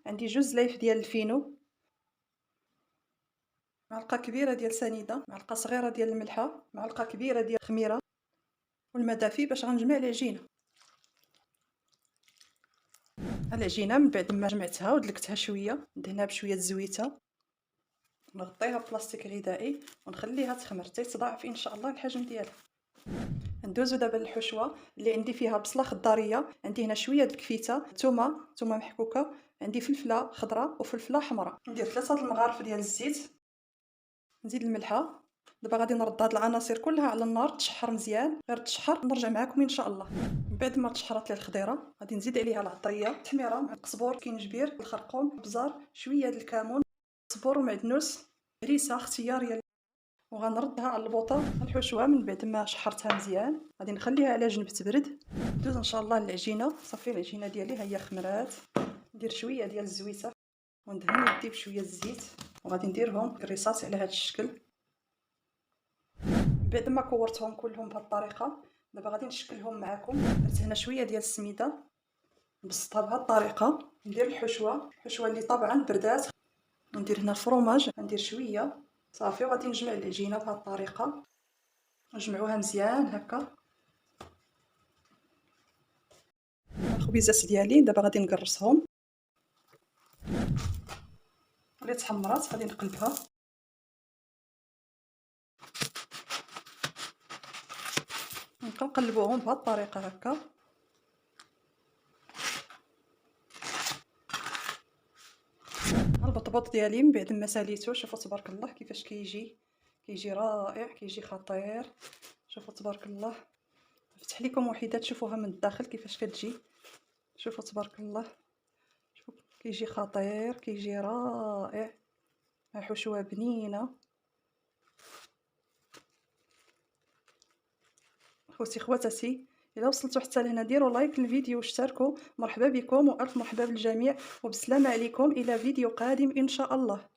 عندي 2 زلايف ديال الفينو، معلقة كبيرة ديال سنيدة، معلقة صغيرة ديال الملحة، معلقة كبيرة ديال الخميرة والماء دافي باش غنجمع العجينة. العجينة من بعد ما جمعتها ودلكتها شوية ندهنها بشوية الزويته، نغطيها ببلاستيك غذائي ونخليها تخمر حتى تضاعف ان شاء الله الحجم ديالها. ندوزو دابا للحشوه اللي عندي فيها بصله خضاريه، عندي هنا شويه د الكفيته، ثومه محكوكه، عندي فلفله خضراء وفلفله حمراء. ندير 3 المغارف ديال الزيت، نزيد الملحه. دابا غادي نرد هاد العناصر كلها على النار تشحر مزيان، غير تشحر نرجع معكم ان شاء الله. من بعد ما تشحرت لي الخضيره غادي نزيد عليها العطريه، التحميره مع القزبور، كينجبير، الخرقوم، البزار، شويه د الكمون، صبور ومعدنوس، هريسه اختياريه. وغنردها على البوطه الحشوه من بعد ما شحرتها مزيان، غادي نخليها على جنب تبرد. ندوز ان شاء الله العجينه. صافي العجينه ديالي ها هي خمرات، ندير شويه ديال الزويته وندهن يدي بشويه الزيت وغادي نديرهم كريصات على هذا الشكل. بعد ما كورتهم كلهم بهذه الطريقه دابا غادي نشكلهم معكم. درت هنا شويه ديال السميده نبسطها بهذه الطريقه، ندير الحشوه اللي طبعا بردات، ندير هنا الفرماج ندير شويه صافي، وغادي نجمع العجينه بهذه الطريقه، نجمعوها مزيان هكا. الخبيزات ديالي دابا غادي نقرصهم، اللي تحمرات غادي نقلبها، نبقاو نقلبوهم بهذه الطريقه هكا. البطبوط ديالي من بعد ما ساليته شوفوا تبارك الله كيفاش كيجي رائع، كيجي خطير. شوفوا تبارك الله، نفتح لكم وحده تشوفوها من الداخل كيفاش كتجي. شوفوا تبارك الله، شوفوا كيجي خطير، كيجي رائع، حشوه بنينه. خوتي خواتاتي، الا وصلتوا حتى لهنا ديروا لايك للفيديو واشتركوا. مرحبا بكم والف مرحبا بالجميع، وبسلامه عليكم الى فيديو قادم ان شاء الله.